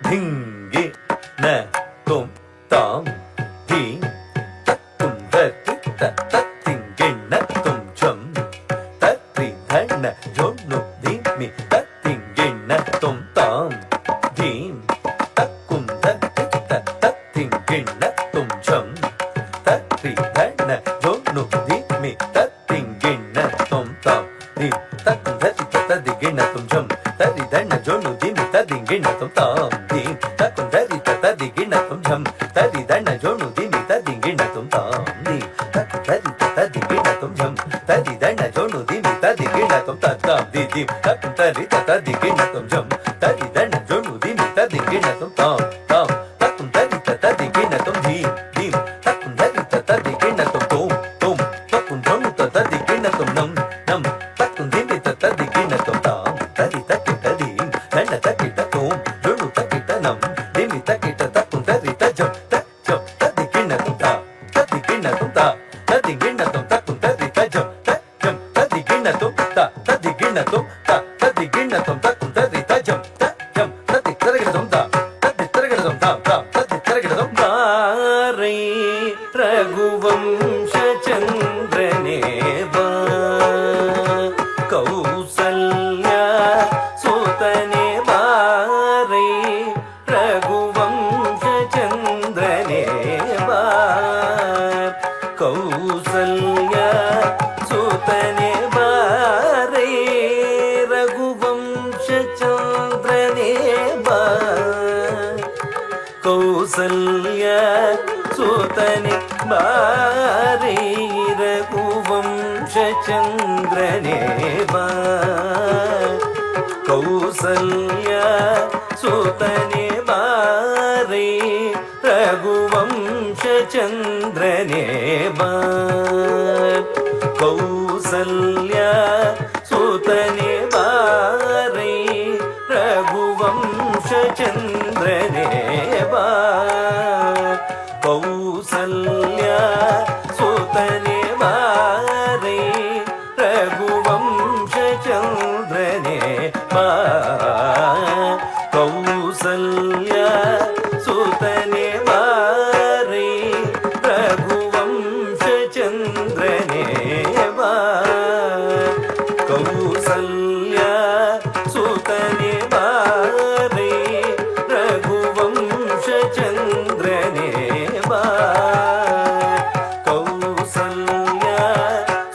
ಧಿಂಗಿ ನ ತುಂ ತಾಂ ಧೀಂ ತತ್ತುಂ ಧತ್ತಿ ತತ್ತಿಂಗಿಣ್ಣ ತುಂ ಛಂ ತತ್ರಿ ಧಣ್ಣ ಜೊಣ್ಣು ಧಿಮ್ಮಿ ತತ್ತಿಂಗಿಣ್ಣ ತುಂ ತಾಂ ಧೀಂ ತಕ್ಕುಂ ಧತ್ತಿ ತತ್ತಿಂಗಿಣ್ಣ ತುಂ ಛಂ ತತ್ರಿ ಧಣ್ಣ ಜೊಣ್ಣು ಧಿಮ್ಮಿ ತತ್ತಿಂಗಿಣ್ಣ ತುಂ ತಾಂ ಧೀಂ ತಕ್ಕುಂ ಧತ್ತಿ ತತ್ತಿಂಗಿಣ್ಣ ತುಂ ಛಂ ತರಿ ಧಣ್ಣ ಜೊಣ್ಣು ಧಿಮ್ಮಿ ತತ್ತಿಂಗಿಣ್ಣ ತುಂ ತಾಂ ಧೀಂ ತಕ್ಕುಂ ಧರಿ ತತ್ತಿಂಗಿಣ್ಣ ತುಂ ಛಂ ತರಿ ಧಣ್ಣ ಜೊಣ್ಣು ಧಿಮ್ಮಿ ತತ್ತಿಂಗಿಣ್ಣ ತುಂ ತಾಂ ಧೀಂ ತಕ್ಕುಂ ಧರಿ ತತ್ತಿಂಗಿಣ್ಣ ತುಂ ಛಂ ತರಿ ಧಣ್ಣ ಜೊಣ್ಣು ಧಿಮ್ಮಿ ತತ್ತಿಂಗಿಣ್ಣ ತುಂ ತಾಂ ಧೀಂ ತಕ್ಕುಂ ಧರಿ ತತ್ತಿಂಗಿಣ್ಣ ತುಂ ಛಂ ತರಿ ಧಣ್ಣ ಜೊಣ್ಣು ಧಿಮ್ಮಿ ತತ್ತಿಂಗಿಣ್ಣ ತುಂ ತಾಂ ತಾಂ ತಕ್ಕುಂ ಧರಿ ತತ್ತಿಂಗಿಣ್ಣ ತುಂ ಧೀಂ ಧೀಂ ತಕ್ಕುಂ ಧರಿ ತತ್ತಿಂಗಿಣ್ಣ ತುಂ ತೋಂ ತೋಂ ತಕ್ಕುಂ ಜೊಣ್ಣು ತತ್ತಿಂಗಿಣ್ಣ ತುಂ ನಂ ನಂ ತಕ್ಕುಂ ಧಿಮ್ಮಿ ತತ್ತಿಂಗಿಣ್ಣ ತುಂ ತಾಂ ತರಿ ತಕ್ಕಿಟ ಧೀಂ ಧಣ್ಣ ತಕ್ಕಿಟ ತೋಂ ಜೊಣ್ಣು ತಕ್ಕಿಟ ನಂ ಧಿಮ್ಮಿ ತಕ್ಕಿಟ ತಕ್ಕುಂ ಧರಿ ತಜ್ಜಂ ತಜ್ಜಂ ತತ್ತಿಂಗಿಣ್ಣ ತುಂ ತಾಂ ತತ್ತಿಂಗಿಣ್ಣ ತುಂ ತಾಂ ತತ್ತಿಂಗಿಣ್ಣ ತುಂ ತಕ್ಕುಂ ಧರಿ ತಜ್ಜಂ ತಜ್ಜಂ ತತ್ತಿಂಗಿಣ್ಣ ತುಂ ತಾ ತತ್ತಿಂಗಿಣ್ಣ ತುಂ ತಾ ತತ್ತಿಂಗಿಣ್ಣ ತುಂ ತಕ್ಕುಂ ಧರಿ ತಜ್ಜಂ ತಜ್ಜಂ ತತ್ತಿಂಗಿಣ್ಣ ತುಂ ತಾ ತತ್ತಿಂಗಿಣ್ಣ ತುಂ ತಾಂ ತಾಂ ತತ್ತಿಂಗಿಣ್ಣ ತುಂ ಬಾರೈ ರಘುವಂಶ ಚಂದ್ರನೇ ಬಾ ಕೌಸಲ್ಯ ಸೂತನೆ ಬಾರೈ ರಘುವಂಶ ಚಂದ್ರನೇ ಬಾ ಕೌಸಲ್ಯ ಸೂತನೆ ಬಾರೈ ರಘುವಂಶ ಚಂದ್ರನೇ ಬಾ ಕೌಸಲ್ಯ ಸೂತನೆ ಬಾರೈ ರಘುವಂಶ ಚಂದ್ರನೇ ಬಾ ಕೌಸಲ್ಯ ಸೂತನೆ ಬಾರೈ ರಘುವಂಶ ಚಂದ್ರನೇ ಬಾ ಕೌಸಲ್ಯ ಸೂತನೆ ಬಾರೈ ರಘುವಂಶ ಚಂದ್ರನೇ ಬಾ ಕೌಸಲ್ಯ ಸೂತನೆ ಬಾರೈ ರಘುವಂಶ ಚಂದ್ರನೇ ಬಾ ಕೌಸಲ್ಯ ಸೂತನೆ ಬಾರೈ ರಘುವಂಶ ಚಂದ್ರನೇ ಬಾ ಕೌಸಲ್ಯ ಸೂತನೆ ಬಾರೈ ರಘುವಂಶ ಚಂದ್ರನೇ ಬಾ ಕೌಸಲ್ಯ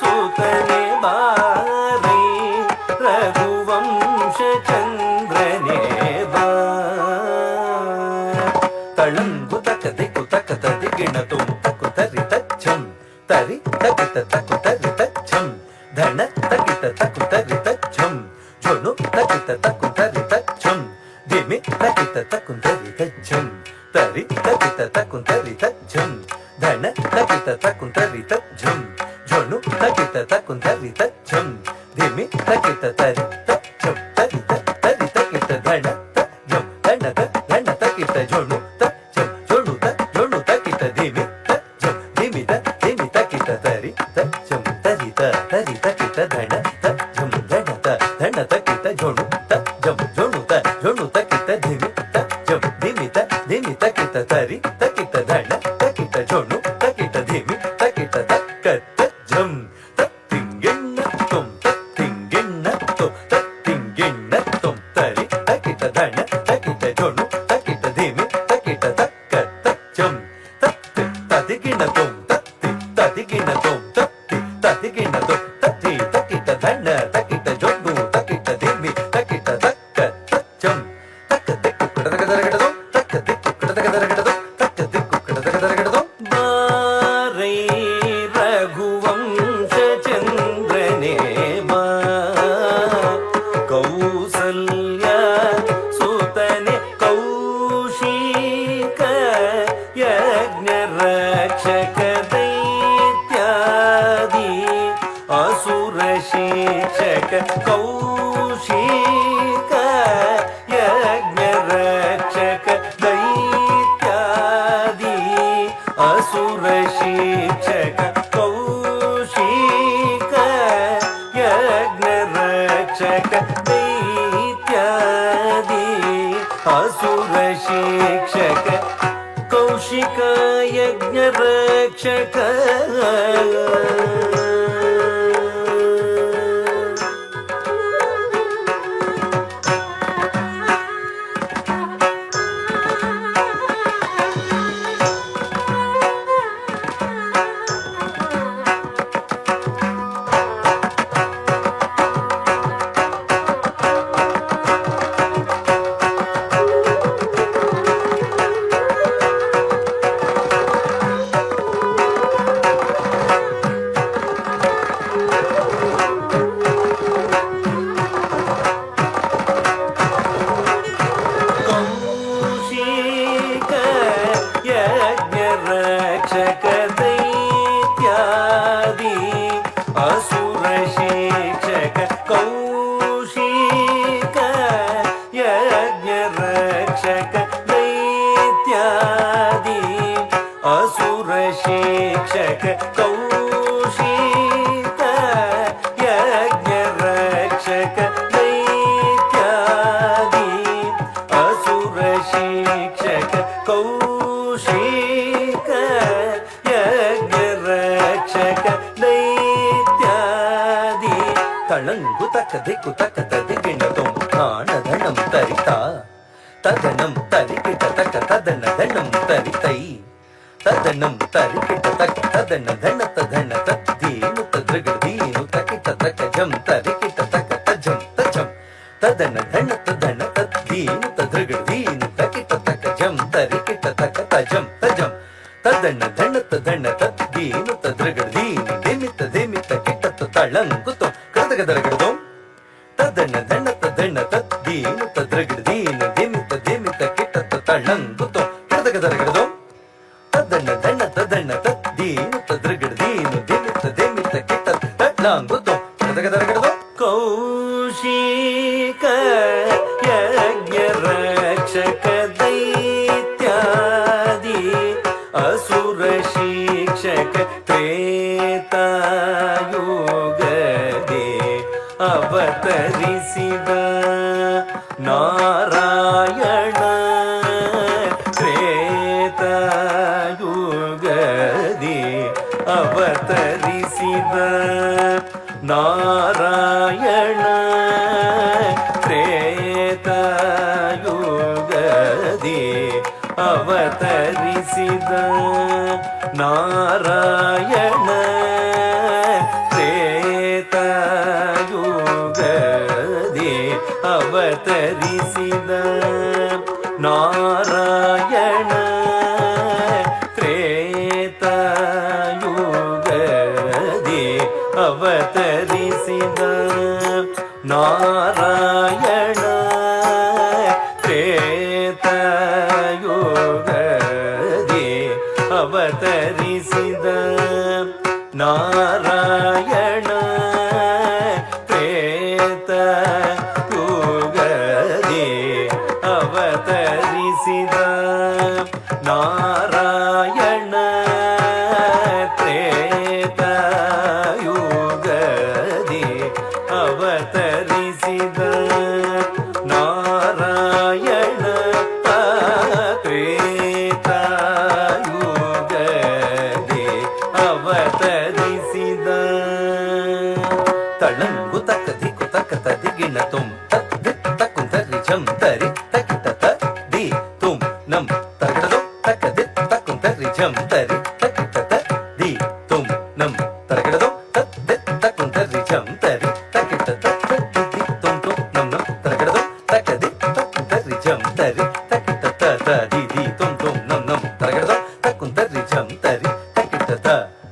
ಸೂತನೆ ಬಾರೈ ರಘುವಂಶ ಚಂದ್ರನೇ ಬಾ ತಳಂಗು ತಕದೆ ಕುತಕ ತದಿಗಿಣ ತುಂ ತಕು ತರಿ ತಚ್ಚಂ ತರಿ ತಕಿತ ತಕು ತರಿ ತಚ್ಚಂ ಧನ ತಕಿತ ತಕು ತರಿ ತಚ್ಚಂ ಜೊನು ತಕಿತ ತಕು ತರಿ ತಚ್ಚಂ ಧಿಮಿ ತಕಿತ ತಕು ತರಿ ತಚ್ಚಂ ತರಿ ತಕಿತ ತಕು ತರಿ ತಚ್ಚಂ ಧನ ತಕಿತ ತಕು ತರಿ ತಚ್ಚಂ ಜೊನು ತಕಿತ ತಕು ತರಿ ತಚ್ಚಂ ಧಿಮಿ ತಕಿತ ತರಿ ತಚ್ಚಂ ತರಿ ತರಿ ತಕಿತ ಧನ ತಚ್ಚಂ ಧನ ಧನ ತಕಿತ ಜೊನು ತಚ್ಚಂ ಜೊನು ಜೊನು ತಕಿತ ಧಿಮಿ ತಚ್ಚಂ ಧಿಮಿ ಧಿಮಿ ತಕಿತ ತರಿ ತಚ್ಚಂ ತರಿ ತರಿ ತಕಿತ ಧನ ತಚ್ಚಂ ಧನ ತಕಿತ ಜೊನು ತಚ್ಚಂ ಜೊನು ಜೊನು ತಕಿತ ಧಿಮಿ ತಚ್ಚಂ ಧಿಮಿ ಧಿಮಿ ತಕಿತ ತರಿ ತಕಿತ ಧನ ತಕಿತ ಜೊನು ತಕಿತ ಧಿಮಿ ತಕಿತ ತಕ್ಕ ಜಂ ತತ್ತಿಂಗಿಣ್ಣ ತುಂ ತತ್ತಿಂಗಿಣ್ಣ ತುಂ ತತ್ತಿಂಗಿಣ್ಣ ತುಂ ತರಿ ತಕಿತ ಧನ ತಕಿತ ಜೊನು ತಕಿತ ಧಿಮಿ ತಕಿತ ತಕ್ಕ ತಚ್ಚಂ ತತ್ತಿ ತದಿಗಿಣ್ಣ ತುಂ ತತ್ತಿ ತದಿಗಿಣ್ಣ ತುಂ ತತ್ತಿ ತದಿಗಿಣ್ಣ ತುಂ ತತ್ತಿ ತಕಿತ ಧನ ತಕಿತ ಜೊನು ತಕಿತ ಧಿಮಿ ತಕಿತ ತಕ್ಕ ತಚ್ಚಂ ತಕ್ಕ ದಿಕ್ಕು ಕಡದಗದರಗಡದು ತಕ್ಕ ದಿಕ್ಕು ಕಡದಗದರಗಡದು ತಕ್ಕ ದಿಕ್ಕು ಕಡದಗದರಗಡದು ಬಾರೈ ರಘುವಂಶ ಚಂದ್ರನೇ ಬಾ ಕೌಸಲ್ಯ ಸೂತನೆ ಕೌಶಿಕ ಯಜ್ಞ ರಕ್ಷಕ ದೈತ್ಯಾದಿ ಅಸುರ ಶಿಕ್ಷಕ ಕೌಶಿಕ ಯಜ್ಞ ರಕ್ಷಕ ದೈತ್ಯಾದಿ ಅಸುರ ಶಿಕ್ಷಕ ಕೌಶಿಕ ಯಜ್ಞ ರಕ್ಷಕ ದೈತ್ಯಾದಿ ಅಸುರ ಶಿಕ್ಷಕ ಕೌಶಿಕ ಯಜ್ಞ ರಕ್ಷಕ ಶಿಕ್ಷಕ ಕೌಶಿಕ ಯಜ್ಞ ರಕ್ಷಕ ದೈತ್ಯಾದಿ ಅಸುರ ಶಿಕ್ಷಕ ಕೌಶಿಕ ಯಜ್ಞ ರಕ್ಷಕ ದೈತ್ಯಾದಿ ತಳಂಗು ತಕ್ಕ ದಿಕ್ಕು ತಕ್ಕ ತದಿಗಿಣತೊಂ ಪ್ರಾಣಧನಂ ತರಿತಾ ತದನಂ ತರಿಕಿಟ ತಕ್ಕ ತದನ ಧನಂ ತರಿತೈ ತದನಂ ತರಿಕಿಟ ತಕ್ಕ ತದನ ಧನ ತದನ ತದ್ದೀನು ತದೃಗದೀನು ತಕಿಟ ತಕ ಜಂ ತರಿಕಿಟ ತಕ ತಜಂ ತಜಂ ತದನ ಧನ ತದನ ತದ್ದೀನು ತದೃಗದೀನು ತಕಿಟ ತಕ ಜಂ ತರಿಕಿಟ ತಕ ತಜಂ ತಜಂ ತದನ ಧನ ತದನ ತದ್ದೀನು ತದೃಗದೀನು ದಿಮಿತ ದಿಮಿತ ಕಿಟ ತಳಂಗುತೊ ಕೃತಗದರಗಡದೋ ತದನ ಧನ ತದನ ತದ್ದೀನು ತದೃಗದೀನು ದಿಮಿತ ದಿಮಿತ ಕಿಟ ತಳಂಗುತೊ ಕೃತಗದರಗಡದೋ ತದನ ಧನ ತದನ ತದ್ದೀನು ತದೃಗದೀನು ದಿಮಿತ ದಿಮಿತ ಕಿಟ ತಳಂಗುತೊ ಕೃತಗದರಗಡದೋ ಕೌಶಿಕ ಯಜ್ಞ ರಕ್ಷಕ ದೈತ್ಯಾದಿ ಅಸುರ ಶಿಕ್ಷಕ ತ್ರೇತಾಯುಗದೆ ಅವತರಿಸಿದ ನಾರಾಯಣ ತ್ರೇತಾಯುಗದೆ ಅವತರಿಸಿದ ನಾರಾಯಣ ತ್ರೇತಾಯುಗದೆ ಅವತರಿಸಿದ ನಾರಾಯಣ ತ್ರೇತಾಯುಗದೆ ಅವತರಿಸಿದ ನಾರಾಯಣ ತ್ರೇತಾಯುಗದೆ ಅವತರಿಸಿದ ನಾರಾಯಣ ತ್ರೇತಾಯುಗದೆ ಅವತರಿಸಿದ ನಾರಾಯಣ ತ್ರೇತಾಯುಗದೆ ಅವತರಿಸಿದ ನಾರಾಯಣ ತ್ರೇತಾಯುಗದೆ ಅವತರಿಸಿದ ನಾರಾಯಣ ತ್ರೇತಾಯುಗದೆ ಅವತರಿಸಿದ ತಳಂಗು ತಕ್ಕ ದಿಕ್ಕು ತಕ್ಕ ತದಿಗಿಣ ತುಂ ತದ್ದಿತ್ ತಕ್ಕುಂ ತರಿ ಝಂ ತರಿ ತಕಿಟ ದಿ ತುಂ ನಂ ತರಗಡದೋ ತಕ್ಕ ದಿತ್ ತಕ್ಕುಂ ತರಿ ಝಂ ತರಿ ತಕಿಟ ದಿ ತುಂ ನಂ ತರಗಡದೋ ತದ್ದಿತ್ ತಕ್ಕುಂ ತರಿ ಝಂ ತರಿ ತಕಿಟ ದಿ ತುಂ ತುಂ ನಂ ನಂ ತರಗಡದೋ ತಕ್ಕ ದಿತ್ ತಕ್ಕುಂ ತರಿ ಝಂ ತರಿ ತಕಿಟ ದಿ ದಿ ತುಂ ತುಂ ನಂ ನಂ ತರಗಡದೋ ತಕ್ಕುಂ ತರಿ ಝಂ ತರಿ ತಕಿಟ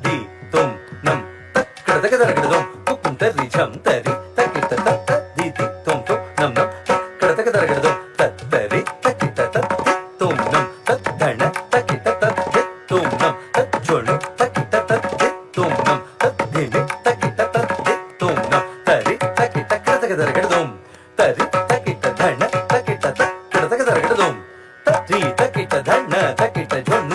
ದಿ ತುಂ ನಂ ತಕ್ಕಡದಗದರಗಡದೋ ಕುಕ್ಕುಂ ತರಿ ಝಂ ತರಿ ತಕಿಟ ದಿ ದಿ ತುಂ ತುಂ ನಂ ನಂ ಕಡದಗದರಗಡದೋ ತತ್ತರಿ ತಕಿಟ ದಿ ತುಂ ನಂ ತದ್ದಣ ತಕಿಟ ದಿ ತುಂ ನಂ ತಜ್ಜೊಳು ತಕಿಟ ದಿ ತುಂ ನಂ ತದ್ದಿನಿ ತಕಿಟ ದಿ ತುಂ ನಂ ತರಿ ತಕಿಟ ಕಡದಗದರಗಡದೋ ತರಿ ತಕಿಟ ಧಣ ತಕಿಟ ಕಡದಗದರಗಡದೋ ತರಿ ತಕಿಟ ಧಣ ತಕಿಟ ಜೊಣ್ಣು